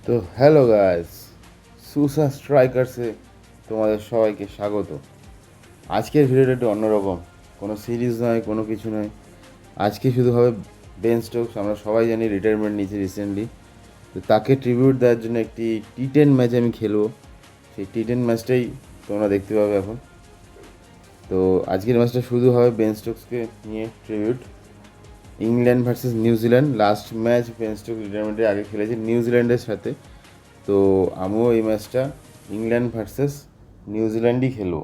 তো hello guys, সুসা স্ট্রাইকার্সে তোমাদের সবাইকে স্বাগত। আজকের ভিডিওটা একটু অন্যরকম, কোনো সিরিজ নয়, কোনো কিছু নয়। আজকে শুধু হবে বেন স্টোকস। আমরা সবাই জানি রিটায়ারমেন্ট নিয়েছে রিসেন্টলি, তো তাকে ট্রিবিউট দেওয়ার জন্য একটি টি10 ম্যাচ আমি খেলবো। সেই টি10 ম্যাচটাই তোমরা দেখতে পাবে এখন। তো আজকের ম্যাচটা শুধু হবে বেন স্টোকসকে নিয়ে tribute. England versus New Zealand, last match Ben Stokes রিটায়ারমেন্টের আগে খেলেছে নিউজিল্যান্ডের সাথে। তো আমিও এই ম্যাচটা ইংল্যান্ড ভার্সেস নিউজিল্যান্ডই খেলবো।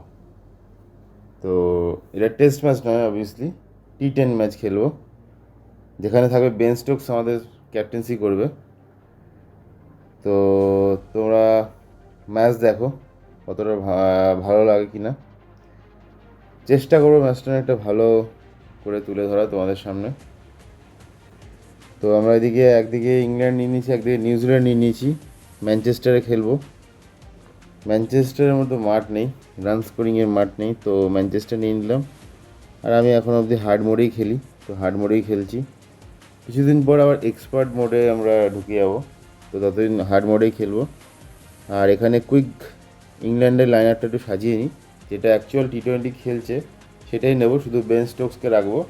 তো এটা টেস্ট ম্যাচ নয়, অবভিয়াসলি টি10 ম্যাচ খেলবো, যেখানে থাকবে বেন স্টোকস আমাদের ক্যাপ্টেন্সি করবে। তো তোমরা ম্যাচ দেখো কতটা ভালো লাগে কি না। চেষ্টা করবো ম্যাচটা একটা ভালো করে তুলে ধরা তোমাদের সামনে। তো আমরা এদিকে একদিকে ইংল্যান্ড নিয়ে নিয়েছি, একদিকে নিউজিল্যান্ড নিয়ে নিয়েছি। ম্যানচেস্টারে খেলবো। ম্যানচেস্টারের মতো মাঠ নেই, রান স্কোরিংয়ের মাঠ নেই, তো ম্যানচেস্টার নিয়ে নিলাম। আর আমি এখন অবধি হার্ড মোডেই খেলি, তো হার্ড মোডেই খেলছি। কিছুদিন পর আবার এক্সপার্ট মোডে আমরা ঢুকে যাবো, তো ততদিন হার্ড মোডেই খেলবো। আর এখানে কুইক ইংল্যান্ডের লাইন আপটা একটু সাজিয়ে নিই, যেটা অ্যাকচুয়াল টি20 খেলছে সেটাই নেব, শুধু বেন স্টোকসকে রাখবো।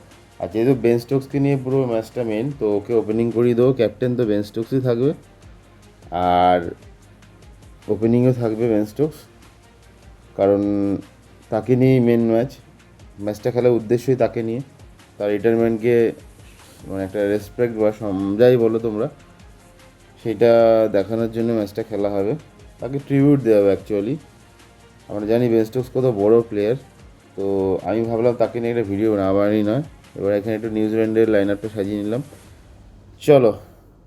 আর যেহেতু বেন স্টোকসকে নিয়ে পুরো ম্যাচটা মেন, তো ওকে ওপেনিং করিয়ে দেবো। ক্যাপ্টেন তো বেন স্টোকসই থাকবে, আর ওপেনিংও থাকবে বেন স্টোকস, কারণ তাকে নিয়েই মেন ম্যাচটা খেলার উদ্দেশ্যই তাকে নিয়ে। তার রিটায়ারমেন্টকে মানে একটা রেসপেক্ট বা যাই বলো তোমরা, সেইটা দেখানোর জন্য ম্যাচটা খেলা হবে। তাকে ট্রিবিউট দেওয়া হবে অ্যাকচুয়ালি। আমরা জানি বেন স্টোকস কত বড় প্লেয়ার, তো আমি ভাবলাম তাকে নিয়ে একটা ভিডিও বানাবারই নয়। এবার এখানে একটু নিউজিল্যান্ডের লাইন আপটা সাজিয়ে নিলাম। চলো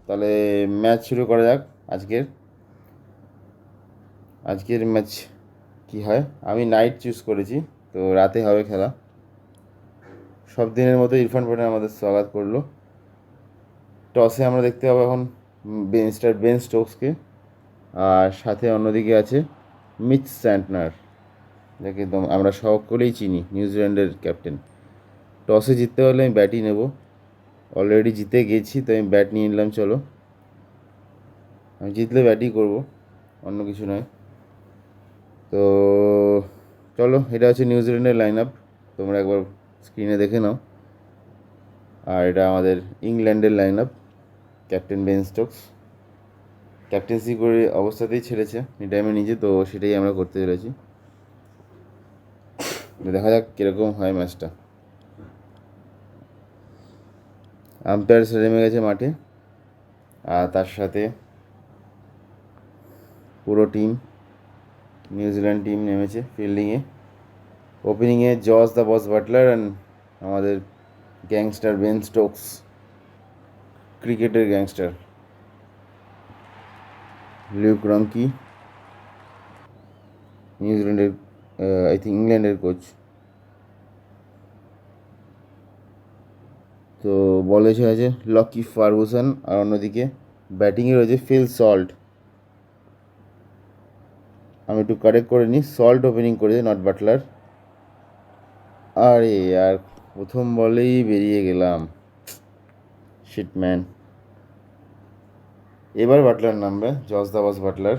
তাহলে ম্যাচ শুরু করা যাক। আজকের আজকের ম্যাচ কী হয়, আমি নাইট চুজ করেছি, তো রাতে হবে খেলা। সব দিনের মতো ইরফান পাঠান আমাদের স্বাগত করলো। টসে আমরা দেখতে পাবো এখন বেন স্টোকসকে, আর সাথে অন্যদিকে আছে মিচ স্যান্টনার, যাকে একদম আমরা সকলেই চিনি, নিউজিল্যান্ডের ক্যাপ্টেন। টসে জিততে হলে আমি ব্যাটই নেব, অলরেডি জিতে গেছি, তো আমি ব্যাট নিয়ে নিলাম। চলো, আমি জিতলে ব্যাটই করব, অন্য কিছু নয়। তো চলো, এটা হচ্ছে নিউজিল্যান্ডের লাইন আপ, তোমরা একবার স্ক্রিনে দেখে নাও। আর এটা আমাদের ইংল্যান্ডের line up. Captain Ben Stokes captaincy করে অবস্থাতেই ছেড়েছে রিটায়ারমেন্ট নিজে, তো সেটাই আমরা করতে চলেছি। দেখা যাক কীরকম হয় ম্যাচটা। আম্পায়ার নেমে গেছে মাঠে, আর তার সাথে পুরো টিম, নিউজিল্যান্ড টিম নেমেছে ফিল্ডিংয়ে। ওপেনিংয়ে Jos the boss Buttler and আমাদের গ্যাংস্টার বেন স্টোকস, ক্রিকেটের গ্যাংস্টার লিউক রঙ্কি, নিউজিল্যান্ডের আই থিঙ্ক ইংল্যান্ডের কোচ। তো বলে আছে লকি ফার্গুসন, আর অন্যদিকে ব্যাটিংয়ে রয়েছে ফিল সল্ট। আমি একটু কারেক্ট করে নিই, সল্ট ওপেনিং করেছে, নট বাটলার। আরে আর প্রথম বলেই বেরিয়ে গেলাম, শিটম্যান। এবার বাটলার নামবে, জস দাবাস বাটলার।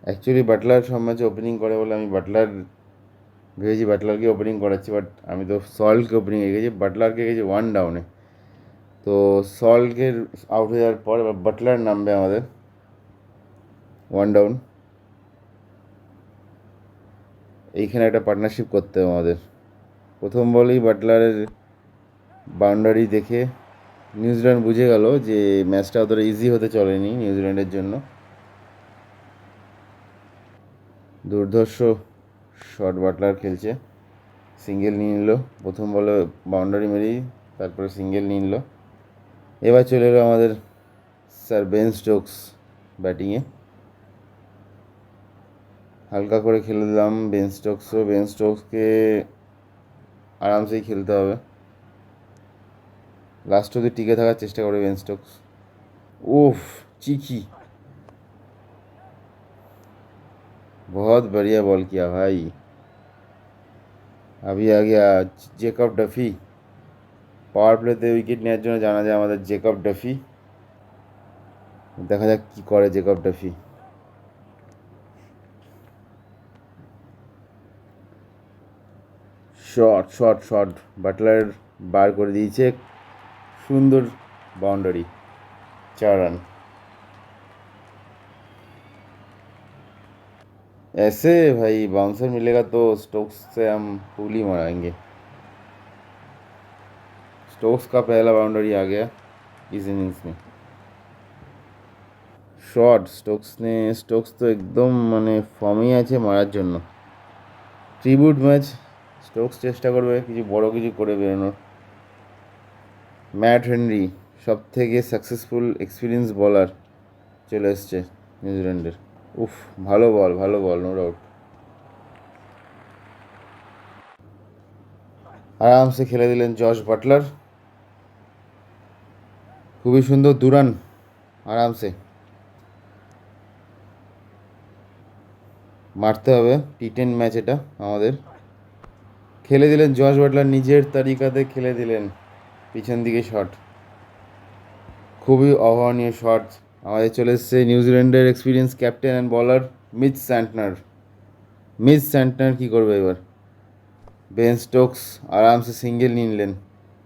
অ্যাকচুয়ালি বাটলার সব ম্যাচে ওপেনিং করে বলে আমি ভেবেছি বাটলারকে ওপেনিং করাচ্ছি, বাট আমি তো সল্টকে ওপেনিং রেখেছি, বাটলারকে রেখেছি ওয়ান ডাউনে। তো সল্টকে আউট হয়ে যাওয়ার পর এবার বাটলার নামবে আমাদের ওয়ান ডাউন। এইখানে একটা পার্টনারশিপ করতে হবে আমাদের। প্রথম বলেই বাটলারের বাউন্ডারি দেখে নিউজিল্যান্ড বুঝে গেল যে ম্যাচটা অতটা ইজি হতে চলেনি নিউজিল্যান্ডের জন্য। দুর্ধর্ষ শট বাটলার খেলছে, সিঙ্গেল নিয়ে নিল প্রথম বলে, বাউন্ডারি মেরেই তারপরে সিঙ্গেল নিয়ে নিল। এবার চলে এলো আমাদের স্যার বেন স্টোকস ব্যাটিংয়ে। হালকা করে খেলে দিলাম বেন স্টোকসকে আরামসেই খেলতে হবে, লাস্ট অবধি টিকে থাকার চেষ্টা করে বেন স্টোকস। উফ, চিকি, बहुत बढ़िया बॉल किया भाई। अभी आ गया জেকব ডাফি। পাওয়ার প্লেতে উইকেট নেওয়ার জন্য জানা যায় আমাদের জেকব ডাফি। দেখা যাক কী করে Jacob Duffy. Shot shot shot, Buttler বার করে দিয়েছে, সুন্দর বাউন্ডারি, 4 রান। ऐसे भाई बाउंसर मिलेगा तो स्टोक्स से हम फूल ही मराएंगे। स्टोक्स का पहला बाउंडरी आ गया इस इनिंग्स में। শট স্টোকস তো একদম মানে ফর্মেই আছে মারার জন্য। ট্রিবিউট ম্যাচ, স্টোকস চেষ্টা করবে কিছু বড় কিছু করে বেরোনোর। ম্যাট হেনরি সব থেকে সাকসেসফুল এক্সপিরিয়েন্স বলার চলে এসছে নিউজিল্যান্ডের। উফ, ভালো বল নো ডাউট। আরামসে খেলে দিলেন জশ বাটলার, খুবই সুন্দর 2 রান আরামসে। মারতে হবে, T10 ম্যাচ এটা আমাদের। খেলে দিলেন জশ বাটলার, নিজের তারিকাতে খেলে দিলেন পিছন দিকে শট, খুবই অভাবনীয় শট। আমাদের চলে এসছে নিউজিল্যান্ডের এক্সপিরিয়েন্স ক্যাপ্টেন অ্যান্ড বলার মিচ স্যান্টনার কী করবে এবার? বেন স্টোকস আরামসে সিঙ্গেল নিয়ে নিলেন,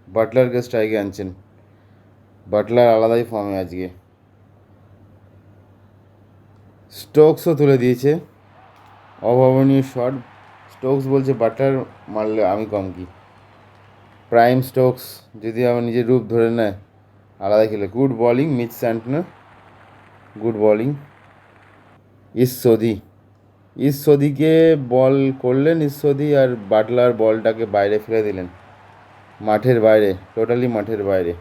বাটলারকে স্ট্রাইকে আনছেন। বাটলার আলাদাই ফর্মে আজকে। স্টোকসও তুলে দিয়েছে, অভাবনীয় শট। স্টোকস বলছে বাটলার মারলে আমি কম কি। প্রাইম স্টোকস যদি আমার নিজের রূপ ধরে নেয়, আলাদা খেলে। Good bowling Mitch Santner, good bowling. ইসোদিকে বল করলেন আর বাটলার বলটাকে বাইরে ফেলে দিলেন, মাঠের বাইরে, টোটালি মাঠের বাইরে।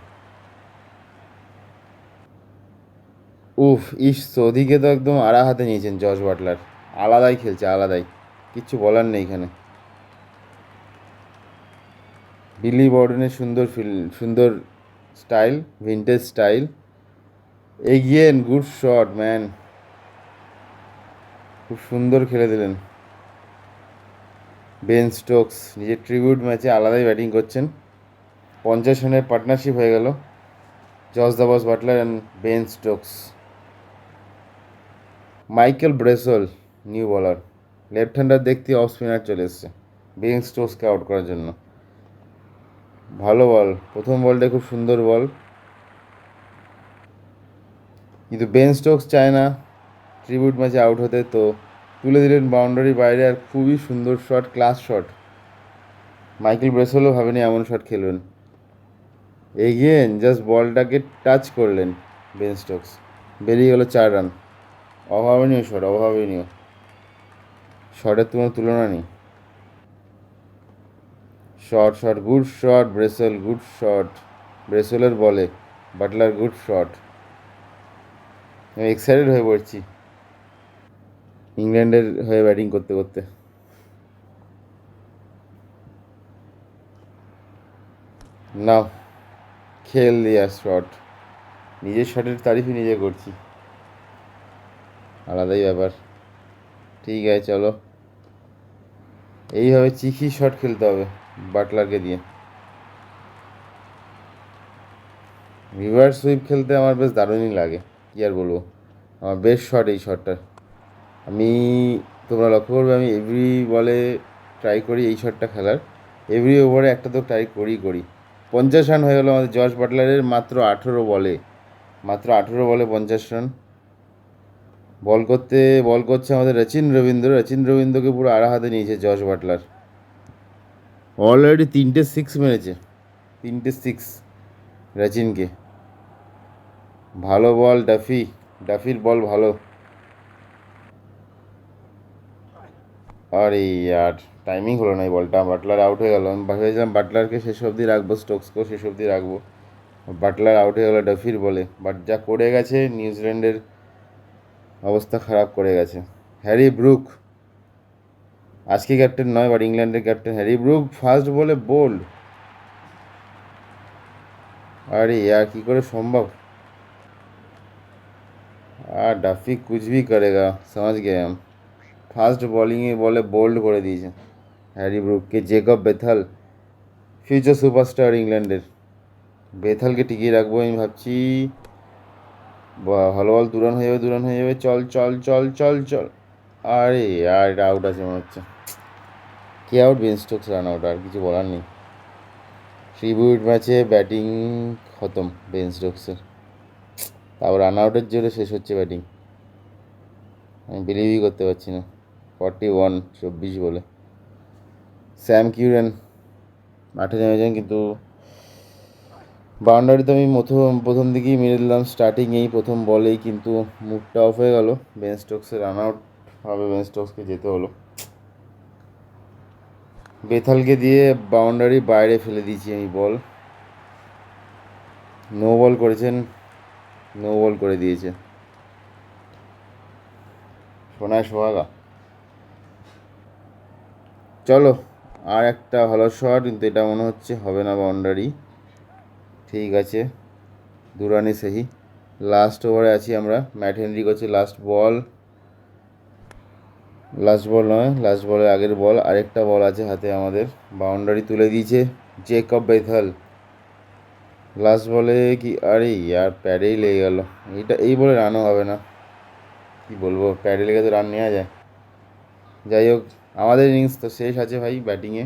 উফ, সৌদিকে তো একদম আড়া হাতে নিয়েছেন জশ বাটলার, আলাদাই খেলছে, আলাদাই, কিচ্ছু বলার নেই এখানে। বিলি বর্ডনের সুন্দর style, vintage style. এগিয়েন good shot man, খুব সুন্দর খেলে দিলেন। বেন স্টোকস নিজের ট্রিবিউট ম্যাচে আলাদাই ব্যাটিং করছেন। 50 রানের পার্টনারশিপ হয়ে গেল Jos the boss Buttler and Ben Stokes. Michael Bracewell new bowler, left hander দেখতে অফ স্পিনার চলে এসছে বেন স্টোকসকে আউট করার জন্য। ভালো বল, প্রথম বলটা খুব সুন্দর বল, কিন্তু বেন স্টোকস চায় না ট্রিবিউট ম্যাচে আউট হতে, তো তুলে দিলেন বাউন্ডারি বাইরে। আর খুবই সুন্দর শট, ক্লাস শট। মাইকেল ব্রেসলও ভাবেনি এমন শট খেলবেন। এগেন জাস্ট বলটাকে টাচ করলেন বেন স্টোকস, বেরিয়ে গেল 4 রান। অভাবনীয় শট, অভাবনীয় শটের তুলনা নেই। Shot good shot, Bracewell good shot, ব্রেসেলের বলে বাটলার গুড শট। আমি এক্সাইটেড হয়ে পড়ছি ইংল্যান্ডের হয়ে ব্যাটিং করতে করতে। নাও খেল দিয়া শট, নিজের শটের তারিফই নিজে করছি, আলাদাই ব্যাপার। ঠিক আছে চলো, এইভাবে চিখি শট খেলতে হবে বাটলারকে দিয়ে। রিভার্স সুইপ খেলতে আমার বেশ দারুণই লাগে, কী আর বলবো, আমার বেশ শট এই শটটা। তোমরা লক্ষ্য করবে আমি এভরি বলে ট্রাই করি এই শটটা খেলার, এভরি ওভারে একটা তো ট্রাই করি। 50 রান হয়ে গেলো আমাদের জশ বাটলারের মাত্র 18 বলে, 50 রান। বল করছে আমাদের রচিন রবীন্দ্রকে পুরো আড়া হাতে নিয়েছে জশ বাটলার। অলরেডি 3টে 6 মেরেছে, 3টে 6 রচিনকে। ভালো বল ডাফির বল ভালো। আর আর টাইমিং হলো না এই বলটা, বাটলার আউট হয়ে গেল। আমি ভেবেছিলাম বাটলারকে শেষ অবধি রাখবো, স্টোকসকেও শেষ অবধি রাখবো, বাটলার আউট হয়ে গেল ডাফির বলে। বাট যা করে গেছে নিউজিল্যান্ডের অবস্থা খারাপ করে গেছে। হ্যারি ব্রুক আজকে ক্যাপ্টেন নয়, বাট ইংল্যান্ডের ক্যাপ্টেন হ্যারি ব্রুক ফার্স্ট বলে বোল্ড। আরে কী করে সম্ভব? আর ডাফি কুছ ভি করেগা, समझ गए हम। ফার্স্ট বলিংয়ে বলে বোল্ড করে দিয়েছে হ্যারি ব্রুককে। জেকব বেথাল ফিউচার সুপারস্টার ইংল্যান্ডের, বেথালকে টিকিয়ে রাখবো আমি ভাবছি। ভালো বল, দুরান হয়ে যাবে, দুরান হয়ে যাবে, চল চল চল চল চল। আরে আর এটা আউট আছে মনে হচ্ছে। কে out? Ben Stokes run out, আর কিছু বলার নেই। ট্রিবিউট ম্যাচে ব্যাটিং খতম বেন স্টোকসের, তারপর রান আউটের জন্য শেষ হচ্ছে ব্যাটিং। আমি বিলিভই করতে পারছি না। 41, 24 বলে স্যাম কিউরেন মাঠে নেমেছেন, কিন্তু বাউন্ডারি তো আমি প্রথম দিকেই মেরে দিলাম স্টার্টিংয়েই, প্রথম বলেই, কিন্তু মুডটা অফ হয়ে গেল। বেন স্টোকসের রান আউট হবে, বেন স্টোকসকে যেতে হলো। বেথালকে দিয়ে বাউন্ডারি বাইরে ফেলে দিয়েছি আমি বল। নো বল করেছেন, নো বল করে দিয়েছে সোনায় সোহাগা। চলো, আর একটা ভালো শট, কিন্তু এটা মনে হচ্ছে হবে না বাউন্ডারি। ঠিক আছে, দুরানি সেহি। লাস্ট ওভারে আছি আমরা, ম্যাট হেনরি করছে লাস্ট বল। লাস্ট বল নয়, লাস্ট বলের আগের বল, আরেকটা বল আছে হাতে আমাদের। বাউন্ডারি তুলে দিয়েছে জেকব বেথাল। লাস্ট বলে কি, আরে ইয়ার প্যাডেই লেগে গেল। এই বলে রানও হবে না, কি বলবো, প্যাডে লেগে তো রান নেওয়া যায়। যাই হোক, আমাদের ইনিংস তো শেষ আছে ভাই ব্যাটিংয়ে।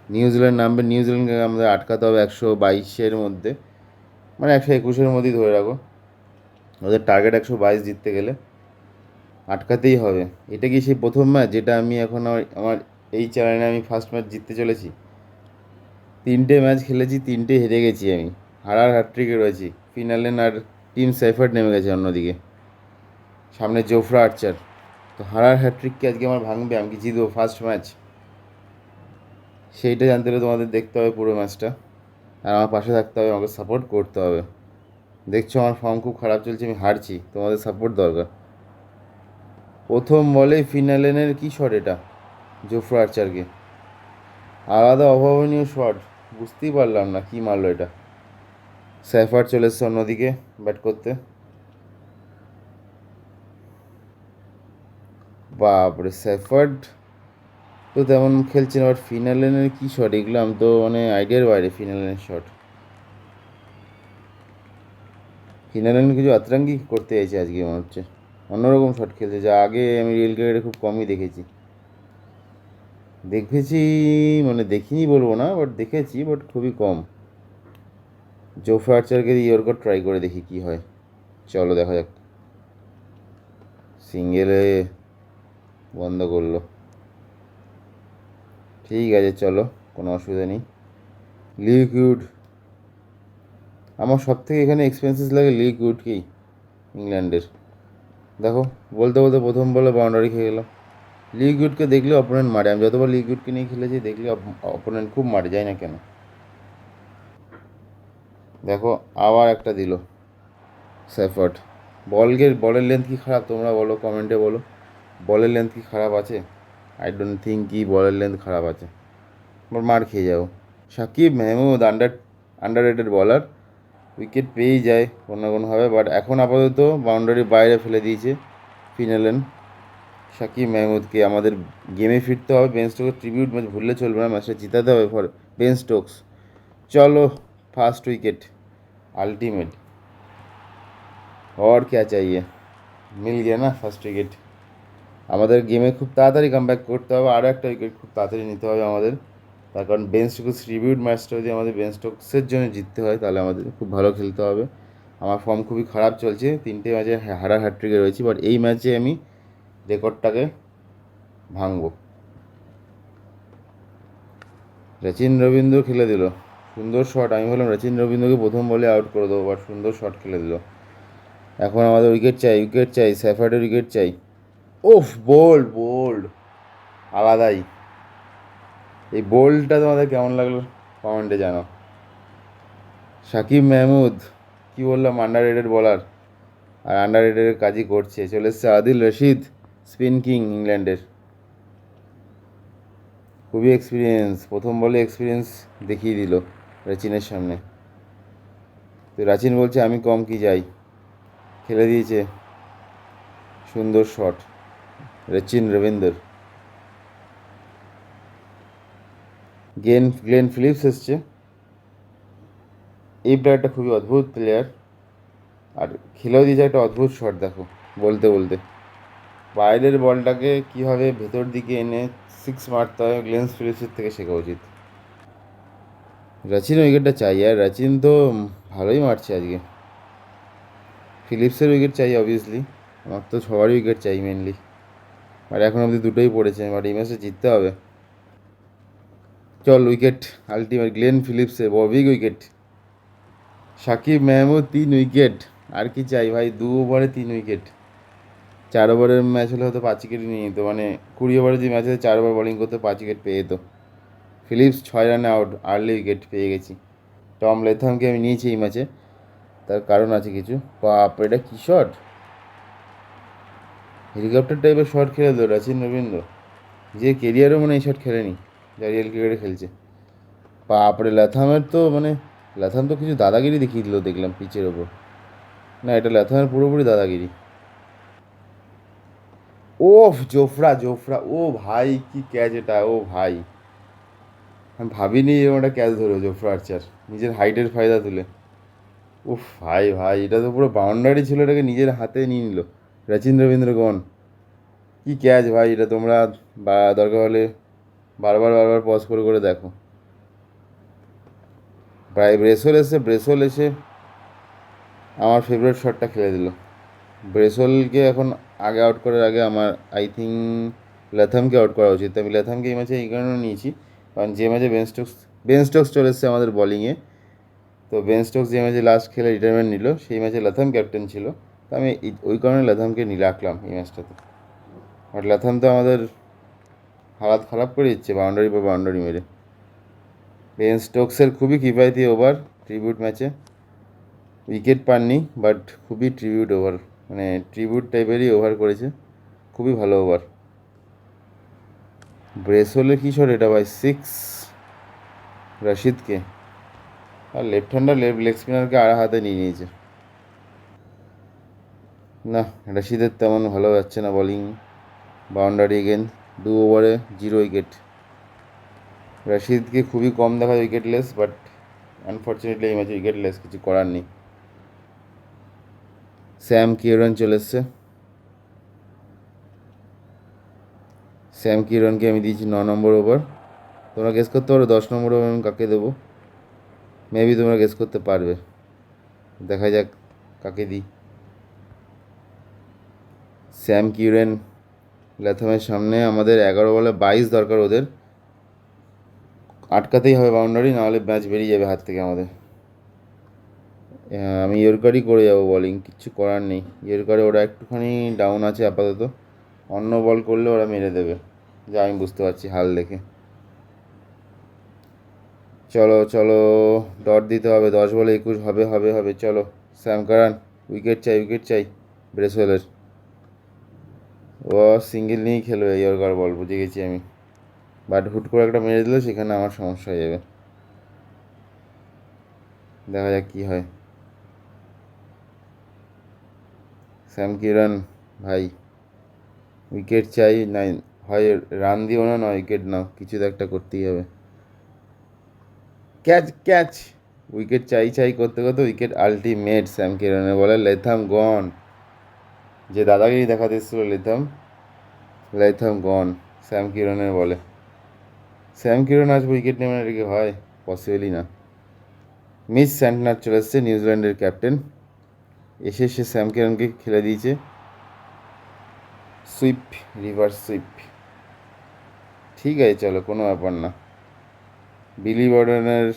নিউজিল্যান্ড নামবে, নিউজিল্যান্ডকে আমাদের আটকাতে হবে 122-এর মধ্যে, মানে 121-এর মধ্যেই ধরে রাখো। ওদের টার্গেট 122 জিততে গেলে, আটকাতেই হবে। এটা কি সেই প্রথম ম্যাচ যেটা আমি এখন আমার এই চ্যানেলে আমি ফার্স্ট ম্যাচ জিততে চলেছি? 3টে ম্যাচ খেলেছি, 3টে হেরে গেছি আমি, হারার হ্যাট্রিকে রয়েছি। ফিনালেন আর টিম সেফার্ট নেমে গেছে অন্যদিকে, সামনে জোফরা আর্চার। তো হারার হ্যাট্রিককে আজকে আমার ভাঙবে, আমি কি জিতবো ফার্স্ট ম্যাচ? সেইটা জানতে হলে তোমাদের দেখতে হবে পুরো ম্যাচটা, আর আমার পাশে থাকতে হবে, আমাকে সাপোর্ট করতে হবে। দেখছো আমার ফর্ম খুব খারাপ চলছে, আমি হারছি, তোমাদের সাপোর্ট দরকার। প্রথম বলে ফিনালেনের কী শট এটা, জোফরা আর্চারকে, আলাদা অভাবনীয় শট, বুঝতেই পারলাম না কী মারলো এটা। স্যাফার্ড চলে এসছে অন্যদিকে ব্যাট করতে। বাপরে, স্যাফার্ড তো তেমন খেলছে না, বাট ফিনালেনের কী শট এগুলো, আমি তো মানে আইডিয়ার বাইরে ফিনালেনের শট। ফিনালেন কিছু আতরাঙ্গি করতে চাইছে আজকে মনে হচ্ছে, অন্যরকম শট খেলছে, যা আগে আমি রিয়েল ক্রিকেটে খুব কমই দেখেছি। দেখেছি মানে দেখিনি বলবো না, বাট দেখেছি, বাট খুবই কম। জোফ্রা আর্চারকে দিয়ে ইয়র্কার ট্রাই করে দেখি কি হয়, চলো দেখা যাক। সিঙ্গেলে বন্ধ করলো, ঠিক আছে চলো, কোনো অসুবিধা নেই। লিকুইড, আমার সব থেকে এখানে এক্সপেন্সিভ লাগে লিকুইডকেই, ইংল্যান্ডের। দেখো, বলতে বলতে প্রথম বলে বাউন্ডারি খেয়ে গেলাম। লিকুইডকে দেখলে অপোনেন্ট মারে, আমি যতবার লিকুইডকে নিয়ে খেলেছি দেখলে অপোনেন্ট খুব মারে, যায় না কেন। দেখো, আবার একটা দিল স্যাফার্ড। বলের লেন্থ কি খারাপ, তোমরা বলো, কমেন্টে বলো, বলের লেন্থ কি খারাপ আছে? আই ডোন্ট থিঙ্ক কি বলের লেন্থ খারাপ আছে, মার খেয়ে যাও। সাকিব মেহমুদ আন্ডার রেটেড বলার, উইকেট পেয়েই যায় কোনো না কোনোভাবে, বাট এখন আপাতত বাউন্ডারির বাইরে ফেলে দিয়েছে ফিনালেন। সাকিব মেহমুদকে আমাদের গেমে ফিরতে হবে, বেন স্টোকের ট্রিবিউট ম্যাচ ভুললে চলবে না, ম্যাচটা জিতাতে হবে ফর বেন স্টোকস। চলো, ফার্স্ট উইকেট अल्टीमेट, और क्या चाहिए, মিল গিয়া না ফার্স্ট উইকেট। আমাদের গেমে খুব তাড়াতাড়ি কামব্যাক করতে হবে, আরও একটা উইকেট খুব তাড়াতাড়ি নিতে হবে আমাদের, তার কারণ বেন স্টোকস ট্রিবিউট ম্যাচটা যদি আমাদের বেন স্টোকসের জন্য জিততে হয়, তাহলে আমাদের খুব ভালো খেলতে হবে। আমার ফর্ম খুবই খারাপ চলছে, 3টে ম্যাচে হারার হ্যাট্রিকে রয়েছি, বাট এই ম্যাচে আমি রেকর্ডটাকে ভাঙবো। রচিন রবীন্দ্র খেলে দিল সুন্দর শট, আমি বললাম রচিন রবীন্দ্রকে প্রথম বলে আউট করে দেবো, বাট সুন্দর শট খেলে দিল। এখন আমাদের উইকেট চাই, উইকেট চাই, স্যাফার্ডের উইকেট চাই। ওফ, বোল্ড বোল্ড, আলাদাই। এই বোল্ডটা তোমাদের কেমন লাগলো কমেন্টে জানো। সাকিব মেহমুদ, কি বললাম, আন্ডার রেটেড বলার, আর আন্ডার রেটেডের কাজই করছে। চলে এসছে আদিল রশিদ, স্পিন কিং ইংল্যান্ডের, খুবই এক্সপিরিয়েন্স, প্রথম বলে এক্সপিরিয়েন্স দেখিয়ে দিল রাচিনের সামনে। তো রাচিন বলছে আমি কম কি যাই, খেলে দিয়েছে সুন্দর shot Rachin Rabindra. Glenn Phillips এসছে, এই প্লেয়ারটা খুবই অদ্ভুত প্লেয়ার, আর খেলেও দিয়েছে একটা অদ্ভুত শট, দেখো বলতে বলতে বাইরের বলটাকে কীভাবে ভেতর দিকে এনে সিক্স মারতে হয় গ্লেন ফিলিপসের থেকে শেখা উচিত। রাচিন উইকেটটা চাই, আর রাচিন তো ভালোই মারছে আজকে। ফিলিপসের উইকেট চাই অবভিয়াসলি, আমার তো সবারই উইকেট চাই মেনলি। আর এখন অবধি দুটোই পড়েছে, বাট এই ম্যাচে জিততে হবে। চল উইকেট আলটিমেট গ্লেন ফিলিপসের big wicket. Saqib Mahmood 3 wicket, আর কি চাই ভাই, 2 ওভারে 3 উইকেট। 4 ওভারের ম্যাচ হলে হয়তো 5 উইকেটই নিয়ে নিত, মানে 20 ওভারে যে ম্যাচ আছে 4 ওভার বোলিং করতে 5 উইকেট পেয়ে যেত। ফিলিপস 6 রানে আউট, আর্লি উইকেট পেয়ে গেছি। টম লেথামকে আমি নিয়েছি এই ম্যাচে, তার কারণ আছে কিছু। বাপ, এটা কী শট! হেলিকপ্টার টাইপের শট খেলে দিল রাচিন রবীন্দ্র, যে কেরিয়ারও মানে এই শট খেলেনি, যা রিয়েল ক্রিকেটে খেলছে। বাপরে, ল্যাথামের তো মানে ল্যাথাম তো কিছু দাদাগিরি দেখিয়ে দিল দেখলাম পিচের ওপর। না, এটা ল্যাথামের পুরোপুরি দাদাগিরি। ওফ, জোফরা জোফরা, ও ভাই কি ক্যাচ এটা, ও ভাই আমি ভাবিনি এরকম একটা ক্যাচ ধরো জোফরা আর্চার নিজের হাইটের ফায়দা তুলে। উফ ভাই ভাই, এটা তো পুরো বাউন্ডারি ছিল, এটাকে নিজের হাতে নিয়ে নিল রচিন রবীন্দ্র গন। কি ক্যাচ ভাই এটা, তোমরা বা দরকার হলে বারবার বারবার পজ করে করে দেখো। প্রায় ব্রেসোল এসে আমার ফেভারিট শটটা খেলে দিল। ব্রেসোলকে এখন আগে আউট করার আগে আমার আই ল্যাথামকে আউট করা উচিত। আমি ল্যাথামকে এই ম্যাচে এই কারণে নিয়েছি, কারণ যে ম্যাচে বেন স্টোকস চলে এসছে আমাদের বলিংয়ে। তো বেন স্টোকস যে ম্যাচে লাস্ট খেলে রিটায়ারমেন্ট নিল, সেই ম্যাচে ল্যাথাম ক্যাপ্টেন ছিল। তো আমি ওই কারণে ল্যাথামকে নিয়ে রাখলাম এই ম্যাচটাতে। বাট ল্যাথাম তো আমাদের হালাত খারাপ করে দিচ্ছে বাউন্ডারি বা বাউন্ডারি মেরে। বেন স্টোকসের খুবই কিফায়তি ওভার ট্রিবিউট ম্যাচে, উইকেট পাননি বাট খুবই ট্রিবিউট ওভার, মানে ট্রিবিউট টাইপেরই ওভার করেছে, খুবই ভালো ওভার। ব্রেসোলের কী শট এটা ভাই, 6 রশিদকে, আর লেফট হ্যান্ডার লেগ স্পিনারকে আড়া হাতে নিয়ে নিয়েছে। না, রশিদের তেমন ভালো যাচ্ছে না বলিং। বাউন্ডারি এগেন, 2 ওভারে 0 উইকেট। রশিদকে খুবই কম দেখা উইকেটলেস, বাট আনফর্চুনেটলি এই ম্যাচে উইকেটলেস, কিছু করার নেই। স্যাম কিরণ চলে এসছে। স্যাম কিরণকে আমি দিয়েছি 9 নম্বর ওভার। তোমরা গেস করতে পারো 10 নম্বর ওভার আমি কাকে দেবো, মেবি তোমরা গেস করতে পারবে। দেখা যাক কাকে দিই। স্যাম কিউরেন ল্যাথামের সামনে, আমাদের 11 বলে 22 দরকার ওদের, আটকাতেই হবে বাউন্ডারি, নাহলে ম্যাচ বেরিয়ে যাবে হাত থেকে আমাদের। আমি ইয়র্কারই করে যাবো বলিং, কিচ্ছু করার নেই। ইয়র্কারে ওরা একটুখানি ডাউন আছে আপাতত, অন্য বল করলে ওরা মেরে দেবে, যা আমি বুঝতে পারছি হাল দেখে। চলো চলো, ডট দিতে হবে, 10 বলে 21 হবে হবে হবে। চলো স্যাম কারান, উইকেট চাই উইকেট চাই ব্রেসওয়েলের। ও সিঙ্গেল নিয়েই খেলবে ইয়র্কার বল, বুঝে গেছি আমি, বাট হুট করে একটা মেরে দিলে সেখানে আমার সমস্যা হয়ে যাবে। দেখা যাক কী হয়। স্যাম কিরণ ভাই, উইকেট চাই, নাই হয় রান দিও না, নয় উইকেট নাও, কিছু তো একটা করতেই হবে। ক্যাচ ক্যাচ, উইকেট চাই চাই করতে করতে উইকেট আলটিমেট স্যাম কিরণের বলে লেথাম গন। যে দাদাগিরি দেখাতে এসেছিল লেথাম গন স্যাম কিরণের বলে। স্যাম কিরণ আজ উইকেট নেবে না, এটা কি হয়? পসিবলই না। মিস স্যান্টনার চলে এসছে, নিউজিল্যান্ডের ক্যাপ্টেন, এসে সে স্যাম কিরণকে খেলে দিয়েছে সুইপ, রিভার্স সুইপ। ঠিক আছে চলো, কোনো ব্যাপার না। বিলি বর্ডনের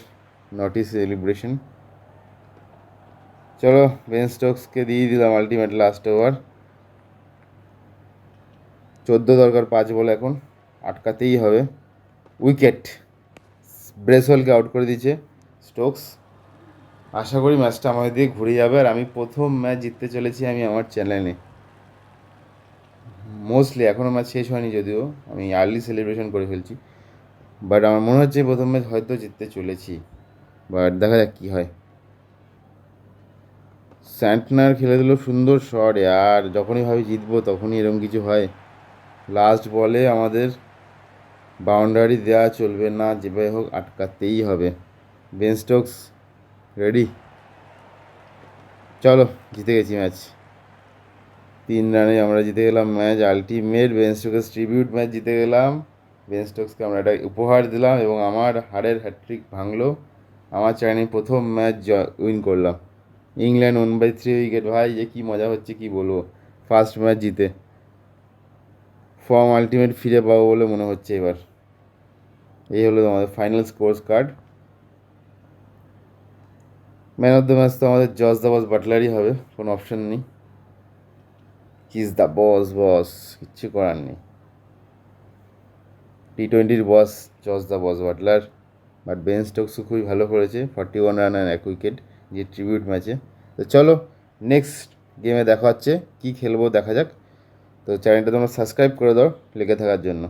নটি সেলিব্রেশন। চলো বেন স্টোকসকে দিয়ে দিলাম আলটিমেট লাস্ট ওভার। 14 দরকার, 5 বল এখন, আটকাতেই হবে। উইকেট, ব্রেসওয়েলকে আউট করে দিয়েছে স্টোকস। আশা করি ম্যাচটা আমাদের দিয়ে ঘুরে যাবে, আর আমি প্রথম ম্যাচ জিততে চলেছি আমি আমার চ্যানেলে। মোস্টলি এখনও ম্যাচ শেষ হয়নি যদিও, আমি আর্লি সেলিব্রেশন করে ফেলছি, বাট আমার মনে হচ্ছে প্রথম ম্যাচ হয়তো জিততে চলেছি, বাট দেখা যাক কী হয়। স্যান্টনার খেলে দিল সুন্দর শট, আর যখনই ভাবি জিতবো তখনই এরকম কিছু হয়। লাস্ট বলে আমাদের বাউন্ডারি দেওয়া চলবে না, যেভাবে হোক আটকাতেই হবে। Ben Stokes ready. চলো, জিতে গেছি ম্যাচ। 3 রানে আমরা জিতে গেলাম match. Ultimate Ben Stokes tribute match জিতে গেলাম। বেন স্টোকসকে আমরা একটা উপহার দিলাম এবং আমার হারের হ্যাটট্রিক ভাঙলো। আমার চ্যানেলে প্রথম ম্যাচ উইন করলাম। England 1/3 wicket. ভাই যে কী মজা হচ্ছে কি বলবো, ফার্স্ট ম্যাচ জিতে ফর্ম আলটিমেট ফিরে পাবো বলে মনে হচ্ছে এবার। এই হলো আমাদের final scores card. Man of the match তো আমাদের জস দ্য বস বাটলারই হবে, কোনো অপশন নেই। ইজ দ্য বস বস, কিচ্ছু করার নেই। T20 boss Jos the boss Buttler. But Ben স্টোকসও খুবই ভালো করেছে, 41 রান আর 1 উইকেট যে ট্রিবিউট ম্যাচে। তো চলো, নেক্সট গেমে দেখা হচ্ছে, কী খেলবো দেখা যাক। তো চ্যানেলটা তোমরা সাবস্ক্রাইব করে দাও লেগে থাকার জন্য।